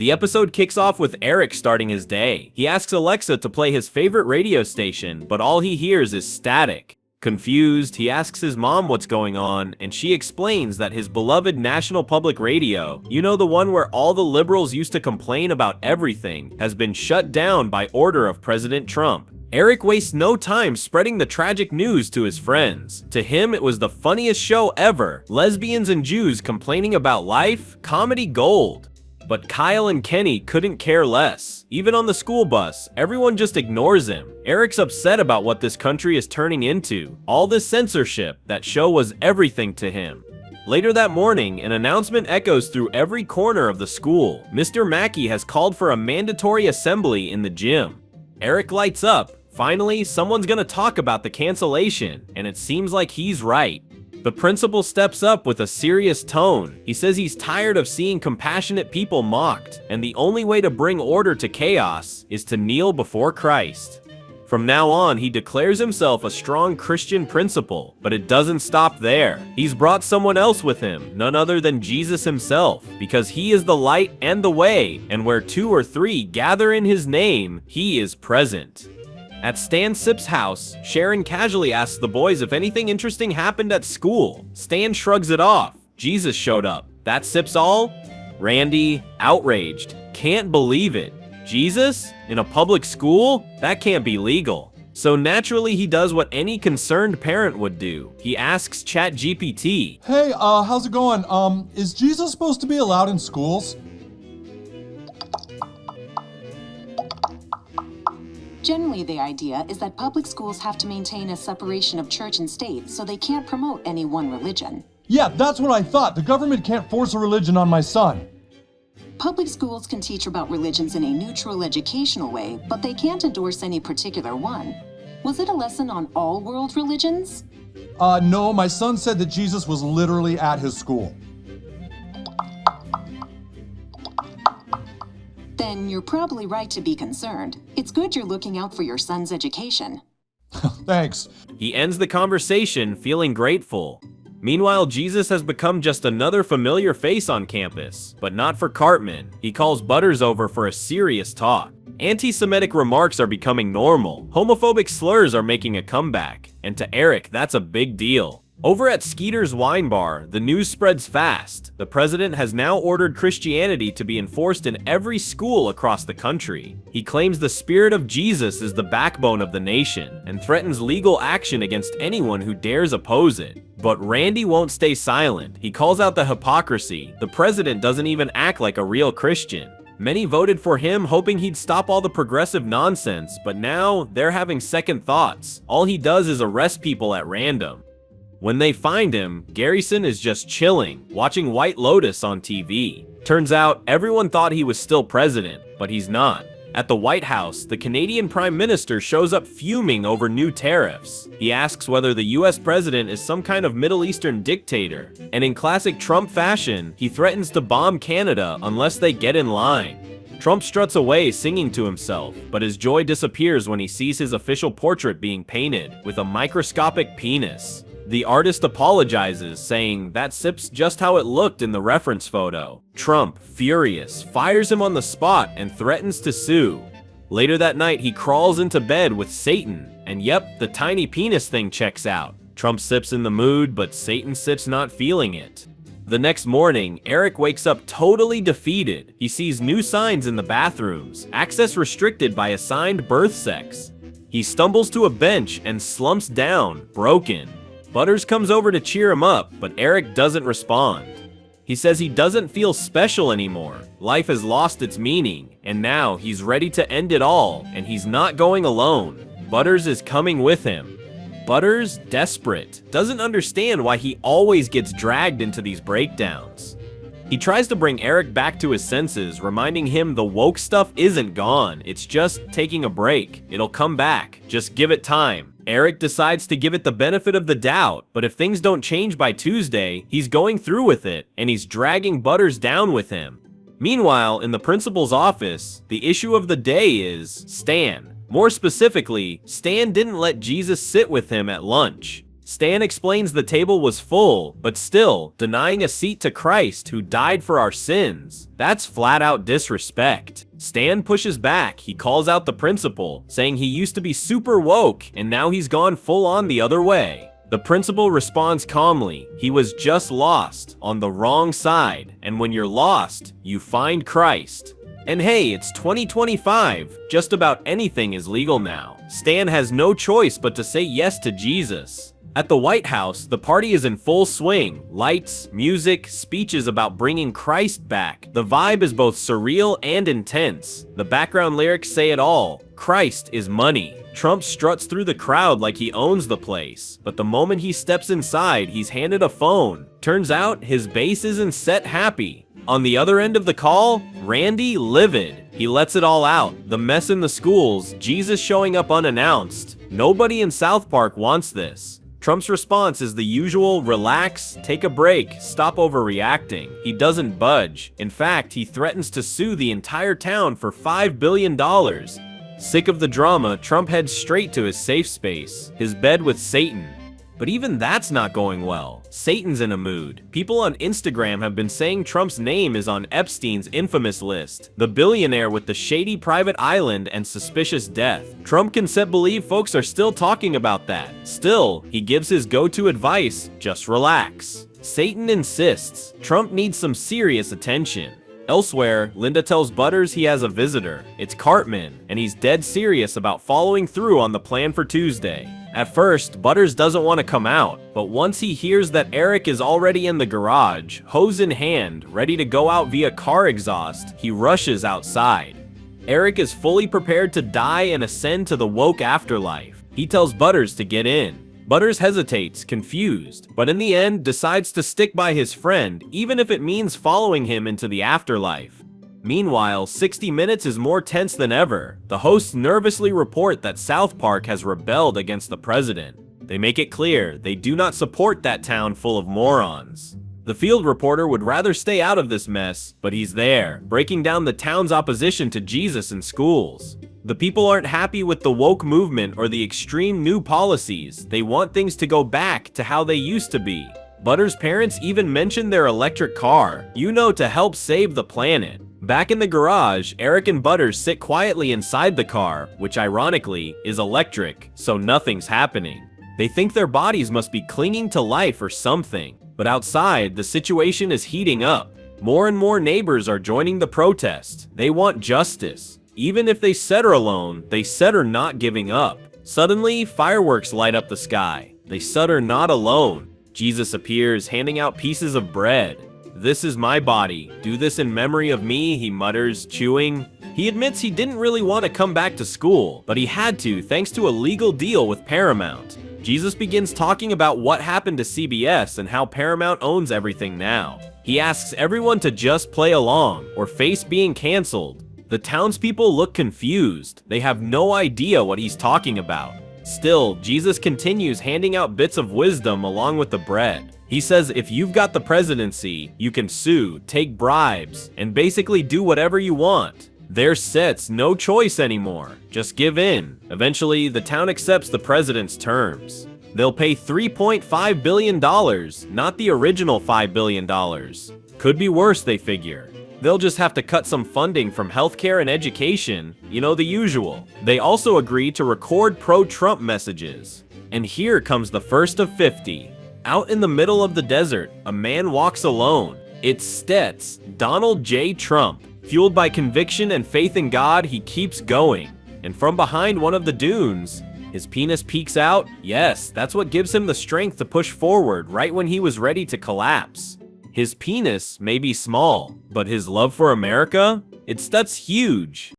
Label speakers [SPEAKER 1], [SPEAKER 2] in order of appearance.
[SPEAKER 1] The episode kicks off with Eric starting his day. He asks Alexa to play his favorite radio station, but all he hears is static. Confused, he asks his mom what's going on, and she explains that his beloved National Public Radio, you know, the one where all the liberals used to complain about everything, has been shut down by order of President Trump. Eric wastes no time spreading the tragic news to his friends. To him, it was the funniest show ever. Lesbians and Jews complaining about life, comedy gold. But Kyle and Kenny couldn't care less. Even on the school bus, everyone just ignores him. Eric's upset about what this country is turning into. All this censorship, that show was everything to him. Later that morning, an announcement echoes through every corner of the school. Mr. Mackey has called for a mandatory assembly in the gym. Eric lights up. Finally, someone's gonna talk about the cancellation, and it seems like he's right. The principal steps up with a serious tone. He says he's tired of seeing compassionate people mocked, and the only way to bring order to chaos is to kneel before Christ. From now on, he declares himself a strong Christian principal, but it doesn't stop there. He's brought someone else with him, none other than Jesus himself, because he is the light and the way, and where 2 or 3 gather in his name, he is present. At Stan Sip's house, Sharon casually asks the boys if anything interesting happened at school. Stan shrugs it off. Jesus showed up. That Sip's all? Randy, outraged, can't believe it. Jesus? In a public school? That can't be legal. So naturally he does what any concerned parent would do. He asks ChatGPT,
[SPEAKER 2] "Hey, how's it going? Is Jesus supposed to be allowed in schools?"
[SPEAKER 3] Generally, the idea is that public schools have to maintain a separation of church and state, so they can't promote any one religion.
[SPEAKER 2] Yeah, that's what I thought. The government can't force a religion on my son.
[SPEAKER 3] Public schools can teach about religions in a neutral educational way, but they can't endorse any particular one. Was it a lesson on all world religions?
[SPEAKER 2] No, my son said that Jesus was literally at his school.
[SPEAKER 3] Then you're probably right to be concerned. It's good you're looking out for your son's education.
[SPEAKER 2] Thanks.
[SPEAKER 1] He ends the conversation feeling grateful. Meanwhile, Jesus has become just another familiar face on campus, but not for Cartman. He calls Butters over for a serious talk. Anti-Semitic remarks are becoming normal. Homophobic slurs are making a comeback. And to Eric, that's a big deal. Over at Skeeter's wine bar, the news spreads fast. The president has now ordered Christianity to be enforced in every school across the country. He claims the spirit of Jesus is the backbone of the nation and threatens legal action against anyone who dares oppose it. But Randy won't stay silent. He calls out the hypocrisy. The president doesn't even act like a real Christian. Many voted for him hoping he'd stop all the progressive nonsense, but now they're having second thoughts. All he does is arrest people at random. When they find him, Garrison is just chilling, watching White Lotus on TV. Turns out, everyone thought he was still president, but he's not. At the White House, the Canadian Prime Minister shows up fuming over new tariffs. He asks whether the US president is some kind of Middle Eastern dictator, and in classic Trump fashion, he threatens to bomb Canada unless they get in line. Trump struts away singing to himself, but his joy disappears when he sees his official portrait being painted with a microscopic penis. The artist apologizes, saying that Sip's just how it looked in the reference photo. Trump, furious, fires him on the spot and threatens to sue. Later that night, he crawls into bed with Satan, and yep, the tiny penis thing checks out. Trump Sip's in the mood, but Satan Sip's not feeling it. The next morning, Eric wakes up totally defeated. He sees new signs in the bathrooms, access restricted by assigned birth sex. He stumbles to a bench and slumps down, broken. Butters comes over to cheer him up, but Eric doesn't respond. He says he doesn't feel special anymore. Life has lost its meaning, and now he's ready to end it all, and he's not going alone. Butters is coming with him. Butters, desperate, doesn't understand why he always gets dragged into these breakdowns. He tries to bring Eric back to his senses, reminding him the woke stuff isn't gone, it's just taking a break. It'll come back, just give it time. Eric decides to give it the benefit of the doubt, but if things don't change by Tuesday, he's going through with it, and he's dragging Butters down with him. Meanwhile, in the principal's office, the issue of the day is Stan. More specifically, Stan didn't let Jesus sit with him at lunch. Stan explains the table was full, but still, denying a seat to Christ who died for our sins. That's flat out disrespect. Stan pushes back. He calls out the principal, saying he used to be super woke and now he's gone full on the other way. The principal responds calmly, he was just lost, on the wrong side, and when you're lost, you find Christ. And hey, it's 2025, just about anything is legal now. Stan has no choice but to say yes to Jesus. At the White House, the party is in full swing. Lights, music, speeches about bringing Christ back. The vibe is both surreal and intense. The background lyrics say it all. Christ is money. Trump struts through the crowd like he owns the place. But the moment he steps inside, he's handed a phone. Turns out, his base isn't set happy. On the other end of the call, Randy livid. He lets it all out. The mess in the schools, Jesus showing up unannounced. Nobody in South Park wants this. Trump's response is the usual relax, take a break, stop overreacting. He doesn't budge. In fact, he threatens to sue the entire town for $5 billion. Sick of the drama, Trump heads straight to his safe space, his bed with Satan. But even that's not going well. Satan's in a mood. People on Instagram have been saying Trump's name is on Epstein's infamous list, the billionaire with the shady private island and suspicious death. Trump can believe folks are still talking about that. Still, he gives his go-to advice, just relax. Satan insists, Trump needs some serious attention. Elsewhere, Linda tells Butters he has a visitor. It's Cartman, and he's dead serious about following through on the plan for Tuesday. At first, Butters doesn't want to come out, but once he hears that Eric is already in the garage, hose in hand, ready to go out via car exhaust, he rushes outside. Eric is fully prepared to die and ascend to the woke afterlife. He tells Butters to get in. Butters hesitates, confused, but in the end decides to stick by his friend, even if it means following him into the afterlife. Meanwhile, 60 Minutes is more tense than ever. The hosts nervously report that South Park has rebelled against the president. They make it clear they do not support that town full of morons. The field reporter would rather stay out of this mess, but he's there, breaking down the town's opposition to Jesus in schools. The people aren't happy with the woke movement or the extreme new policies. They want things to go back to how they used to be. Butters' parents even mentioned their electric car, to help save the planet. Back in the garage, Eric and Butters sit quietly inside the car, which ironically is electric, so nothing's happening. They think their bodies must be clinging to life or something. But outside, the situation is heating up. More and more neighbors are joining the protest. They want justice. Even if they said are alone, they said are not giving up. Suddenly, fireworks light up the sky. They said are not alone. Jesus appears, handing out pieces of bread. "This is my body. Do this in memory of me," he mutters, chewing. He admits he didn't really want to come back to school, but he had to thanks to a legal deal with Paramount. Jesus begins talking about what happened to CBS and how Paramount owns everything now. He asks everyone to just play along or face being canceled. The townspeople look confused. They have no idea what he's talking about. Still, Jesus continues handing out bits of wisdom along with the bread. He says if you've got the presidency, you can sue, take bribes, and basically do whatever you want. There's sets no choice anymore. Just give in. Eventually, the town accepts the president's terms. They'll pay $3.5 billion, not the original $5 billion. Could be worse, they figure. They'll just have to cut some funding from healthcare and education, the usual. They also agree to record pro-Trump messages. And here comes the first of 50. Out in the middle of the desert, a man walks alone. It's Stets, Donald J. Trump. Fueled by conviction and faith in God, he keeps going. And from behind one of the dunes, his penis peeks out. Yes, that's what gives him the strength to push forward right when he was ready to collapse. His penis may be small, but his love for America? That's huge.